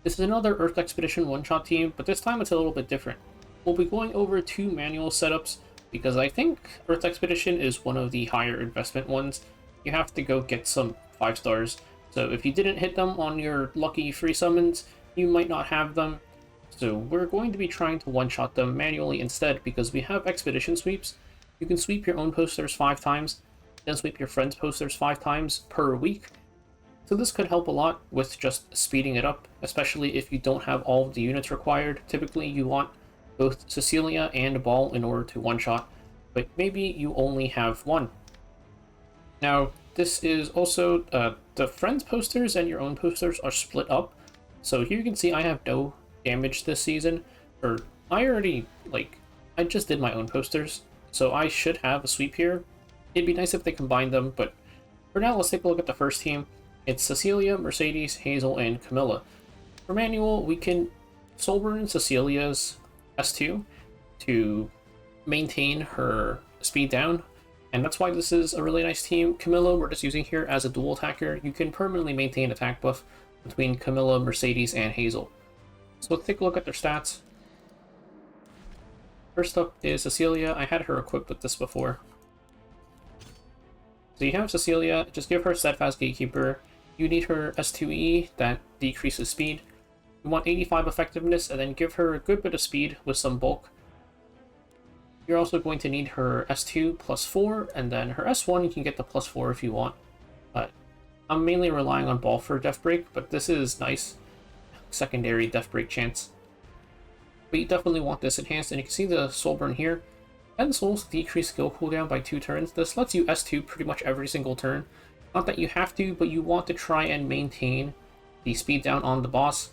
This is another Earth Expedition one-shot team, but this time it's a little bit different. We'll be going over 2 manual setups, because I think Earth Expedition is one of the higher investment ones. You have to go get some 5 stars, so if you didn't hit them on your lucky free summons, you might not have them. So we're going to be trying to one-shot them manually instead, because we have Expedition sweeps. You can sweep your own posters 5 times, then sweep your friends' posters 5 times per week. So this could help a lot with just speeding it up, especially if you don't have all of the units required. Typically you want both Cecilia and Baal in order to one-shot, but maybe you only have one. Now, this is also, the friends posters and your own posters are split up. So here you can see I have no damage this season, or I just did my own posters, so I should have a sweep here. It'd be nice if they combined them, but for now, let's take a look at the first team. It's Cecilia, Mercedes, Hazel, and Camilla. For manual, we can soul burn Cecilia's S2 to maintain her speed down, and that's why this is a really nice team. Camilla, we're just using here as a dual attacker. You can permanently maintain attack buff between Camilla, Mercedes, and Hazel. So let's take a look at their stats. First up is Cecilia. I had her equipped with this before. So you have Cecilia, just give her Steadfast Gatekeeper. You need her S2E, that decreases speed. You want 85 effectiveness, and then give her a good bit of speed with some bulk. You're also going to need her S2 plus 4, and then her S1 you can get the plus 4 if you want. But I'm mainly relying on Baal for Death Break, but this is nice. Secondary Death Break chance. But you definitely want this enhanced, and you can see the soul burn here. 10 souls decrease skill cooldown by 2 turns. This lets you S2 pretty much every single turn. Not that you have to, but you want to try and maintain the speed down on the boss.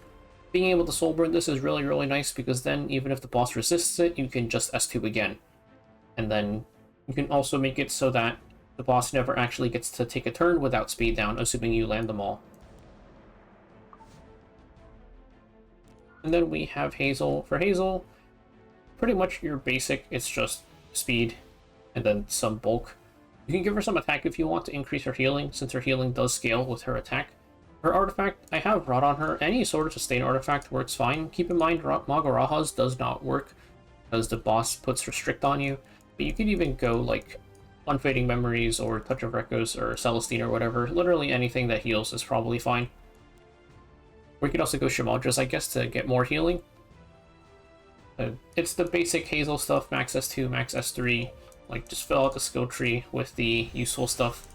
Being able to soul burn this is really, really nice, because then even if the boss resists it, you can just S2 again. And then you can also make it so that the boss never actually gets to take a turn without speed down, assuming you land them all. And then we have Hazel. For Hazel, pretty much your basic, it's just speed and then some bulk. You can give her some attack if you want to increase her healing, since her healing does scale with her attack. Her artifact, I have Rot on her. Any sort of sustain artifact works fine. Keep in mind, Magarajas does not work, because the boss puts Restrict on you. But you could even go like Unfading Memories or Touch of Echoes or Celestine or whatever. Literally anything that heals is probably fine. Or you could also go Shamadras, I guess, to get more healing. It's the basic Hazel stuff, max S2, max S3. Like, just fill out the skill tree with the useful stuff.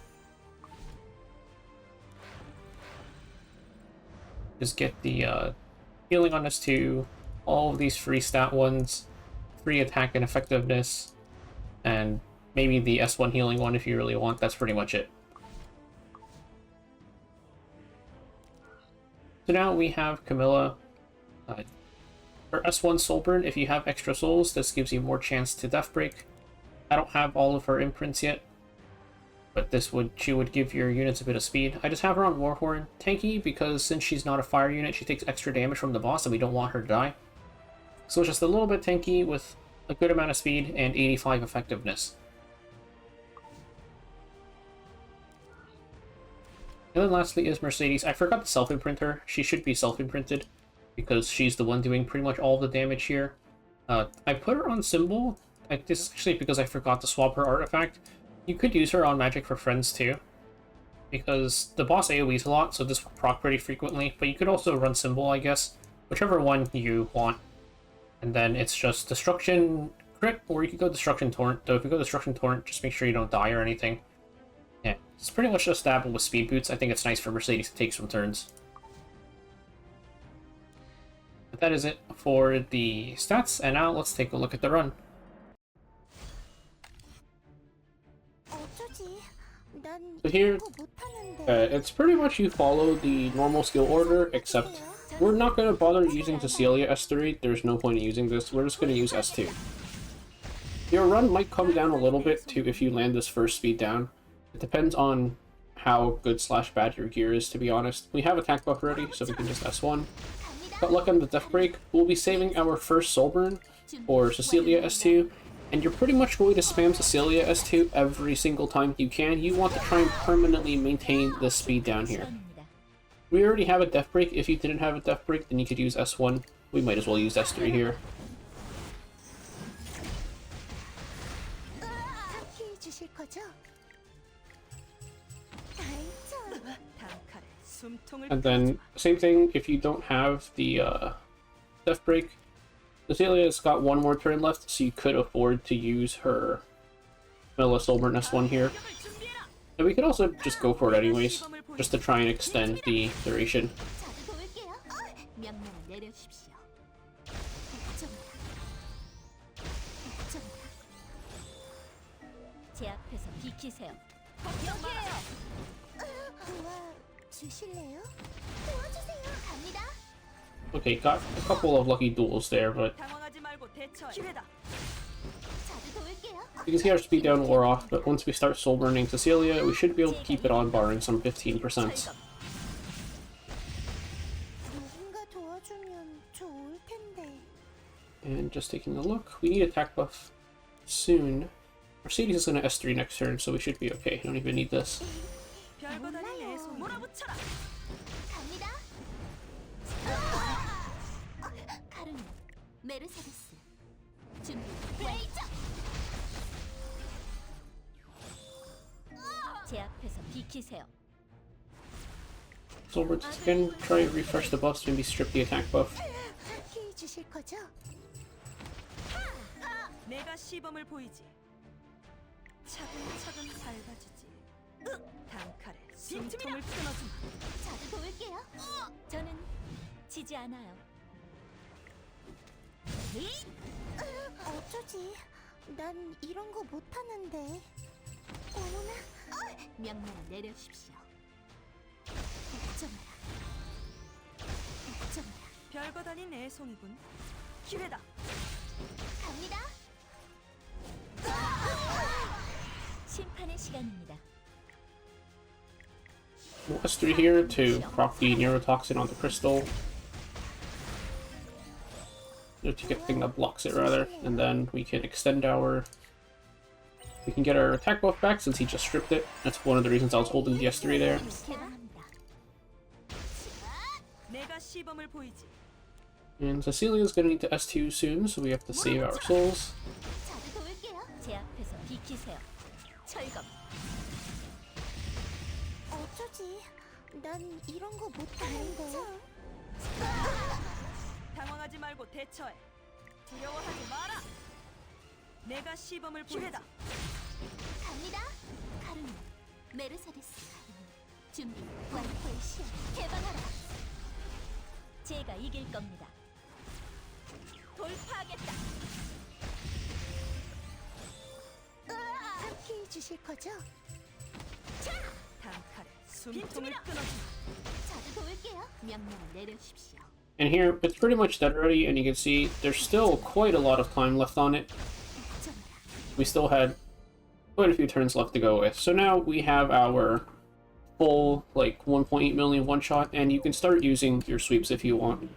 Just get the healing on S2, all of these free stat ones, free attack and effectiveness, and maybe the S1 healing one if you really want. That's pretty much it. So now we have Camilla. Her S1 soul burn, if you have extra souls, this gives you more chance to death break. I don't have all of her imprints yet, but she would give your units a bit of speed. I just have her on Warhorn. Tanky, because since she's not a fire unit, she takes extra damage from the boss, and we don't want her to die. So it's just a little bit tanky with a good amount of speed and 85 effectiveness. And then lastly is Mercedes. I forgot to self-imprint her. She should be self-imprinted, because she's the one doing pretty much all the damage here. I put her on Symbol. This is actually because I forgot to swap her artifact. You could use her on Magic for Friends too, because the boss AoEs a lot, so this will proc pretty frequently, but you could also run Symbol, I guess. Whichever one you want. And then it's just Destruction Crit, or you could go Destruction Torrent, though if you go Destruction Torrent, just make sure you don't die or anything. Yeah, it's pretty much just stab with Speed Boots. I think it's nice for Mercedes to take some turns. But that is it for the stats, and now let's take a look at the run. So here, it's pretty much you follow the normal skill order, except we're not going to bother using Cecilia S3, there's no point in using this, we're just going to use S2. Your run might come down a little bit too if you land this first speed down. It depends on how good / bad your gear is, to be honest. We have attack buff ready, so we can just S1. But luck on the death break, we'll be saving our first soul burn for Cecilia S2, and you're pretty much going to spam Cecilia S2 every single time you can. You want to try and permanently maintain the speed down here. We already have a Death Break. If you didn't have a Death Break, then you could use S1. We might as well use S3 here. And then, same thing, if you don't have the Death Break, Cecilia's got one more turn left, so you could afford to use her Vanilla Soulburn S1 here. And we could also just go for it anyways, just to try and extend the duration. Okay, got a couple of lucky duels there, but you can see our speed down wore off, but once we start soul burning Cecilia, we should be able to keep it on barring some 15%. And just taking a look, we need attack buff soon. Mercedes is going to S3 next turn, so we should be okay. Don't even need this. So we're just going to try and refresh the buffs, maybe strip the attack buff. 어쩌지? 난 이런 거 못하는데. 어머나. 명령을 내려주십시오. 어쩌마라. 어쩌마라. 별거 아닌 애송이군. 기회다. 갑니다. 심판의 시간입니다. We'll S3 here to proc the neurotoxin on the crystal. To get the thing that blocks it, rather, and then we can extend our... We can get our attack buff back since he just stripped it. That's one of the reasons I was holding the S3 there. And Cecilia's gonna need to S2 soon, so we have to save our souls. 난 이런 거 못하는데. 당황하지 말고 대처해. 두려워하지 마라. 내가 시범을 보여다. 갑니다. 카르마, 메르세데스. 준비 완료의 시야. 개방하라. 제가 이길 겁니다. 돌파하겠다. 함께해 주실 거죠? 자! 단칼에 숨통을 끊어주마. 자주 도울게요. 명령을 내려주십시오. And here, it's pretty much dead already, and you can see there's still quite a lot of time left on it. We still had quite a few turns left to go with. So now we have our full, like, 1.8 million one-shot, and you can start using your sweeps if you want.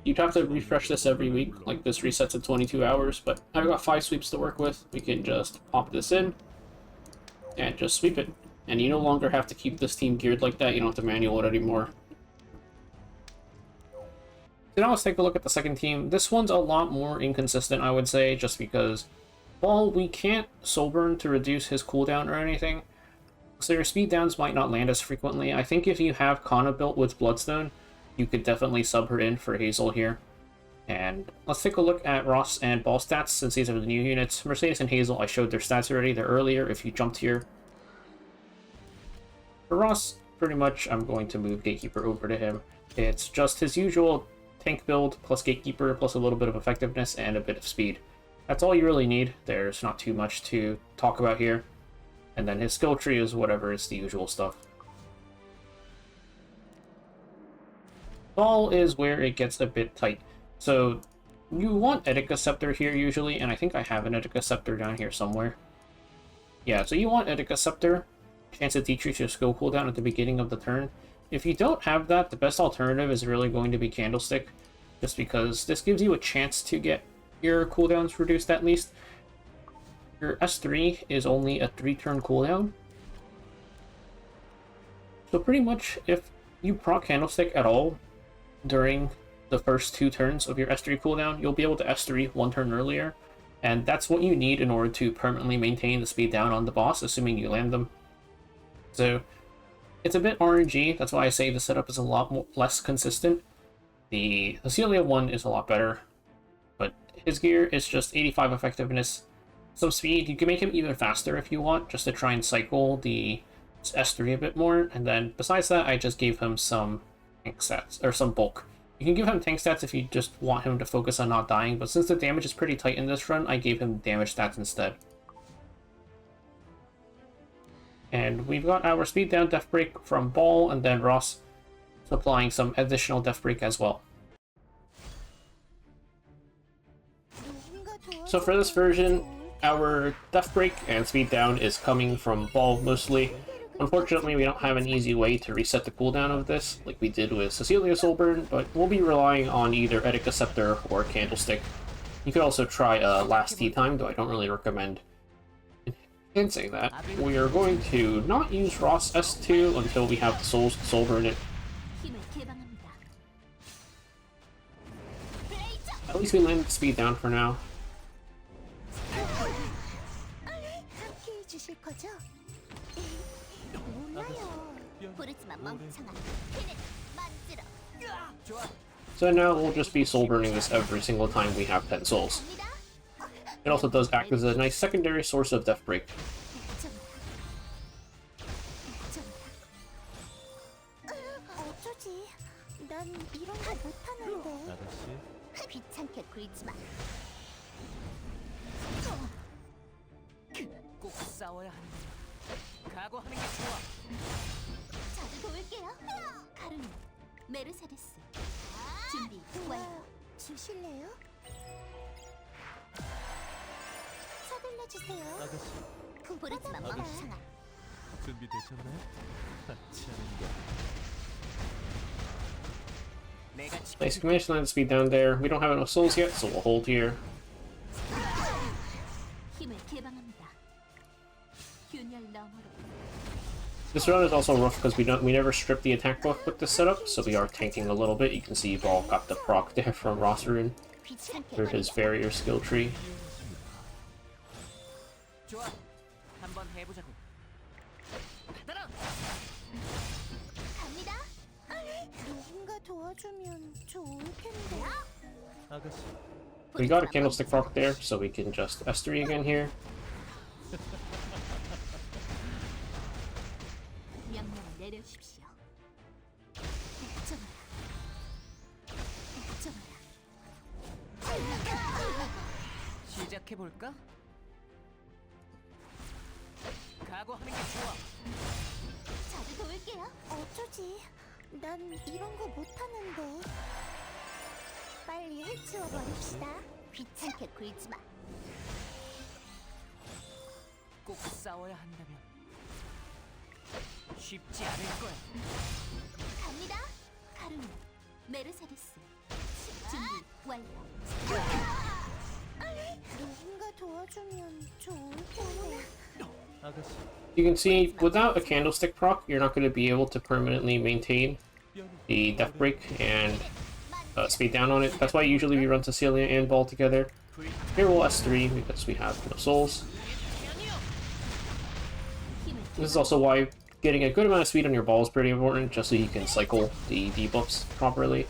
You'd have to refresh this every week, like this resets at 22 hours, but I've got 5 sweeps to work with. We can just pop this in, and just sweep it. And you no longer have to keep this team geared like that, you don't have to manual it anymore. So now let's take a look at the second team. This one's a lot more inconsistent, I would say, just because, while we can't soul burn to reduce his cooldown or anything, so your speed downs might not land as frequently. I think if you have Kana built with Bloodstone, you could definitely sub her in for Hazel here. And let's take a look at Ras and Baal stats, since these are the new units. Mercedes and Hazel, I showed their stats already. They're earlier if you jumped here. For Ras, pretty much I'm going to move Gatekeeper over to him. It's just his usual tank build plus Gatekeeper plus a little bit of effectiveness and a bit of speed. That's all you really need. There's not too much to talk about here. And then his skill tree is whatever, it's the usual stuff. Baal is where it gets a bit tight. So you want Etika Scepter here usually, and I think I have an Etika Scepter down here somewhere. Yeah, so you want Etika Scepter, chance to decrease your skill cooldown at the beginning of the turn. If you don't have that, the best alternative is really going to be Candlestick, just because this gives you a chance to get your cooldowns reduced at least. Your S3 is only a 3-turn cooldown. So pretty much if you proc Candlestick at all during the first 2 turns of your S3 cooldown, you'll be able to S3 1 turn earlier, and that's what you need in order to permanently maintain the speed down on the boss, assuming you land them. So it's a bit RNG, that's why I say the setup is a lot less consistent. The Cecilia one is a lot better, but his gear is just 85 effectiveness, some speed. You can make him even faster if you want, just to try and cycle the S3 a bit more, and then besides that, I just gave him some tank stats, or some bulk. You can give him tank stats if you just want him to focus on not dying, but since the damage is pretty tight in this run, I gave him damage stats instead. And we've got our speed down death break from Baal, and then Ras applying some additional death break as well. So for this version, our death break and speed down is coming from Baal mostly. Unfortunately, we don't have an easy way to reset the cooldown of this, like we did with Cecilia Soulburn, but we'll be relying on either Etika Scepter or Candlestick. You could also try Last Tea Time, though I don't really recommend. In saying that, we are going to not use Ras S2 until we have the souls to Soulburn it. At least we landed the speed down for now. So now we'll just be soul burning this every single time we have 10 souls. It also does act as a nice secondary source of death break. 주실래요? 서둘러 주세요. 부르지만 멍청아. 준비되셨나요? 같이 하는 게. Nice, we managed to land the speed down there. We don't have enough souls yet, so we'll hold here. This run is also rough because we never strip the attack buff with this setup, so we are tanking a little bit. You can see Baal got the proc there from Ras Run through his barrier skill tree. We got a Candlestick proc there, so we can just S3 again here. 시작해볼까? 각오하는 게 좋아. 자주 도울게요. 어쩌지? 난 이런 거 못하는데. 빨리 해치워 버립시다. 귀찮게 굴지 마. 꼭 싸워야 한다면 쉽지 않을 거야. 갑니다. 카르마, 메르세데스. 준비 완료. 누군가 도와주면 좋을 텐데. You can see, without a Candlestick proc, you're not going to be able to permanently maintain the death break and speed down on it. That's why usually we run Cecilia and Baal together. Here we'll S3 because we have no souls. This is also why getting a good amount of speed on your Baal is pretty important, just so you can cycle the debuffs properly.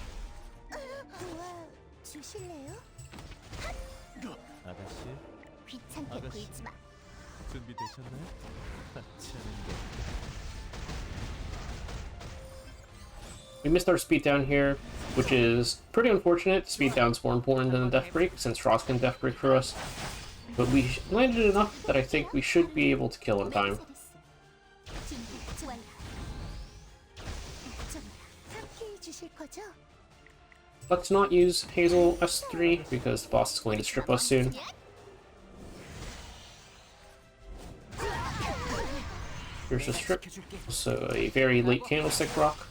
We missed our speed down here, which is pretty unfortunate. Speed down's more important than the death break, since Ras can death break for us. But we landed enough that I think we should be able to kill in time. Let's not use Hazel S3 because the boss is going to strip us soon. Here's a strip, so a very late Candlestick rock.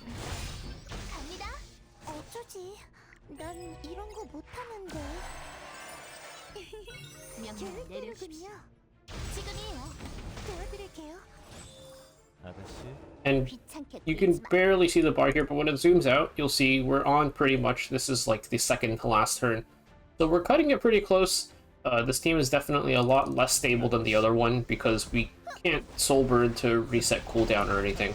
아가씨. And 귀찮게 you can 굴지 마. barely see the bar here, but when it zooms out, you'll see we're on pretty much. This is like the second to last turn. So we're cutting it pretty close. This team is definitely a lot less stable than the other one because we can't Soul Bird to reset cooldown or anything.